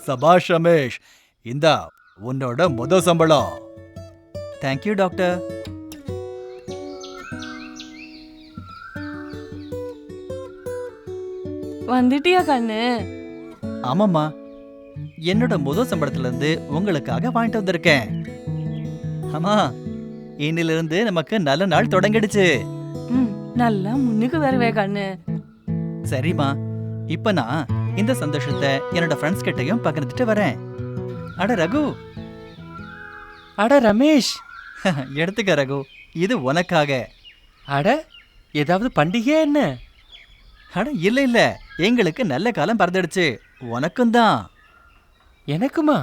சபாஷ் ரமேஷ், இந்தா உன்னோட சம்பளம். Thank you doctor. வந்துட்டியா கண்ணு? ஆமாம்மா, என்னோட சம்பளத்துல இருந்து உங்களுக்காக வாங்கிட்டு வந்திருக்கேன். ஆமா, இன்னிலிருந்து நமக்கு நல்ல நாள் தொடங்கிடுச்சு. நல்லா முன்னுக்கு வருவே கண்ணு. சரிம்மா, இப்ப நான் இந்த சந்தோஷத்தை என்னோட ஃப்ரெண்ட்ஸ் கிட்டயும் பகிர்ந்துட்டு வரேன். அட ரகு. அட ரமேஷ். எடுத்துக்க ரகு, இது உனக்காக. அட, ஏதாவது பண்டிகை என்ன? அட இல்ல இல்ல, எங்களுக்கு நல்ல காலம் பிறந்துடுச்சு. உனக்கும் தான். எனக்குமா?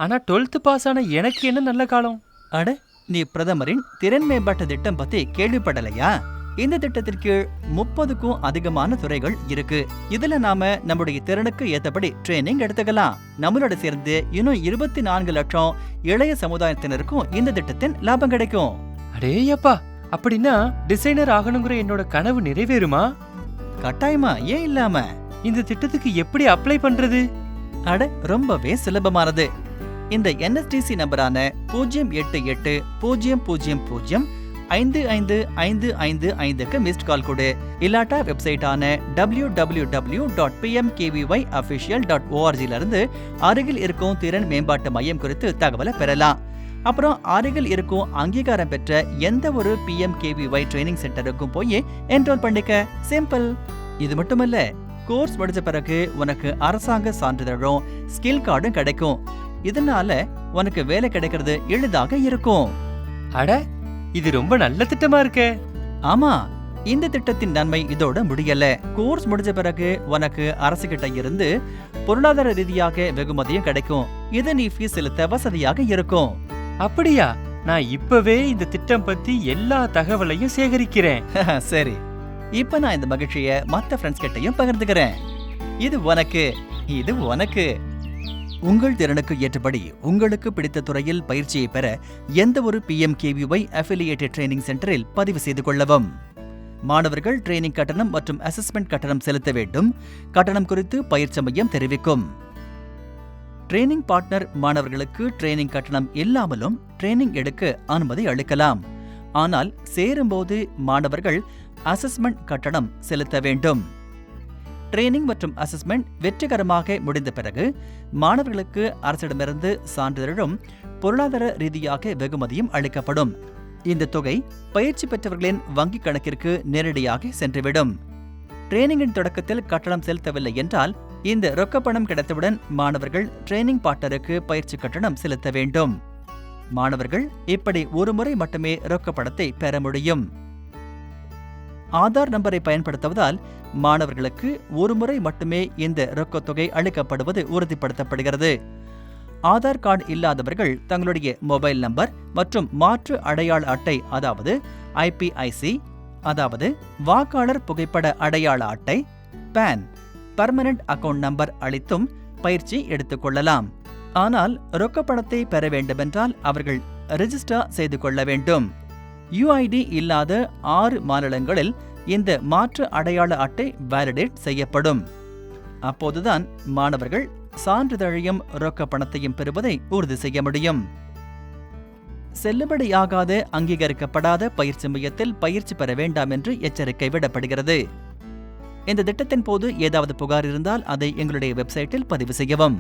ஆனா 12th பாஸ் ஆன எனக்கு என்ன நல்ல காலம்? அட, நீ பிரதமரின் திறன் மேம்பாட்டு திட்டம் பத்தி கேள்விப்படலையா? இந்த திட்டத்தின் கீழ் 30க்கும் அதிகமான துறைகள் இருக்கு. இதுல நாம நம்முடைய திறனுக்கு ஏத்தபடி ட்ரைனிங் எடுத்துக்கலாம். நம்மளோட சேர்ந்து இன்னும் 24 லட்சம் இளைய சமுதாயத்தினருக்கும் இந்த திட்டத்தின் லாபம் கிடைக்கும். அடேயப்பா, அப்படின்னா டிசைனர் ஆகணுங்கிற என்னோட கனவு நிறைவேறுமா? கட்டாயமா, ஏன் இல்லாம. இந்த திட்டத்துக்கு எப்படி அப்ளை பண்றது? அட, ரொம்பவே சுலபமானது. இந்த NSTC நம்பரான 0880000555555க்கு மிஸ்ட் கால் கொடு. இல்லாட்டா வெப்சைட்டான www.pmkvyofficial.org இருந்து அருகில் இருக்கும் திறன் மேம்பாட்டு மையம் குறித்து தகவலை பெறலாம். அப்புறம் அருகில் இருக்கும் அங்கீகாரம் பெற்ற எந்த ஒரு PMKVY ட்ரைனிங் சென்டருக்கும் போய் என்ரோல் பண்ணிக்க. சிம்பிள். இது மட்டுமல்ல, கோர்ஸ் முடிச்ச பிறகு உனக்கு அரசாங்க சான்றிதழும் ஸ்கில் கார்டும் கிடைக்கும். இதனால உனக்கு வேலை கிடைக்கிறது எளிதாக இருக்கும். அட, இது ரொம்ப நல்ல திட்டமா இருக்கே. ஆமா, இந்த திட்டத்தின் நன்மை இதோட முடியல. கோர்ஸ் முடிஞ்ச பிறகு உனக்கு அரசு கிட்ட இருந்து பொருளாதார ரீதியாக வெகுமதியும் கிடைக்கும். இது நீ ஃபீஸ் செலுத்த வசதியாக இருக்கும். அப்படியா? நான் இப்பவே இந்த திட்டம் பத்தி எல்லா தகவலையும் சேகரிக்கிறேன். சரி, இப்ப நான் இந்த மகிழ்ச்சியை மத்த ஃப்ரெண்ட்ஸ் கிட்டயும் பகிர்ந்துக்கிறேன். இது உனக்கு, இது உனக்கு. உங்கள் திறனுக்கு ஏற்றபடி உங்களுக்கு பிடித்த துறையில் பயிற்சியை பெற எந்த ஒரு PMKVY அஃபிலியேட்டட் ட்ரைனிங் சென்டரில் பதிவு செய்து கொள்ளவும். மாணவர்கள் ட்ரைனிங் கட்டணம் மற்றும் அசஸ்மெண்ட் கட்டணம் செலுத்த வேண்டும். கட்டணம் குறித்து பயிற்சி மையம் தெரிவிக்கும். ட்ரைனிங் பார்ட்னர் மாணவர்களுக்கு ட்ரைனிங் கட்டணம் இல்லாமலும் ட்ரைனிங் எடுக்க அனுமதி அளிக்கலாம். ஆனால் சேரும்போது மாணவர்கள் அசஸ்மெண்ட் கட்டணம் செலுத்த வேண்டும். ட்ரைனிங் மற்றும் அசஸ்மெண்ட் வெற்றிகரமாக முடிந்த பிறகு மாணவர்களுக்கு அரசிடமிருந்து சான்றிதழும் பொருளாதார ரீதியாக வெகுமதியும் அளிக்கப்படும். இந்த தொகை பயிற்சி பெற்றவர்களின் வங்கிக் கணக்கிற்கு நேரடியாக சென்றுவிடும். ட்ரைனிங்கின் தொடக்கத்தில் கட்டணம் செலுத்தவில்லை என்றால் இந்த ரொக்க பணம் கிடைத்தவுடன் மாணவர்கள் ட்ரைனிங் பார்ட்னருக்கு பயிற்சி கட்டணம் செலுத்த வேண்டும். மாணவர்கள் இப்படி ஒரு முறை மட்டுமே ரொக்க பணத்தை பெற முடியும். ஆதார் நம்பரை பயன்படுத்துவதால் மாணவர்களுக்கு ஒரு முறை மட்டுமே இந்த ரொக்கத் தொகை அளிக்கப்படுவது உறுதிப்படுத்தப்படுகிறது. ஆதார் கார்டு இல்லாதவர்கள் தங்களுடைய மொபைல் நம்பர் மற்றும் மாற்று அடையாள அட்டை, அதாவது IPIC, அதாவது வாக்காளர் புகைப்பட அடையாள அட்டை, PAN, பர்மனன்ட் அக்கவுண்ட் நம்பர் அளித்தும் பயிற்சி எடுத்துக்கொள்ளலாம். ஆனால் ரொக்க பணத்தை பெற வேண்டுமென்றால் அவர்கள் ரெஜிஸ்டர் செய்து கொள்ள வேண்டும். UID இல்லாத 6 மாநிலங்களில் இந்த மாற்று அடையாள அட்டை வேலிடேட் செய்யப்படும். அப்போதுதான் மாணவர்கள் சான்றிதழையும் ரொக்க பணத்தையும் பெறுவதை உறுதி செய்ய முடியும். செல்லுபடியாகாத அங்கீகரிக்கப்படாத பயிற்சி மையத்தில் பயிற்சி பெற வேண்டாம் என்று எச்சரிக்கை விடப்படுகிறது. இந்த திட்டத்தின் போது ஏதாவது புகார் இருந்தால் அதை எங்களுடைய வெப்சைட்டில் பதிவு செய்யவும்.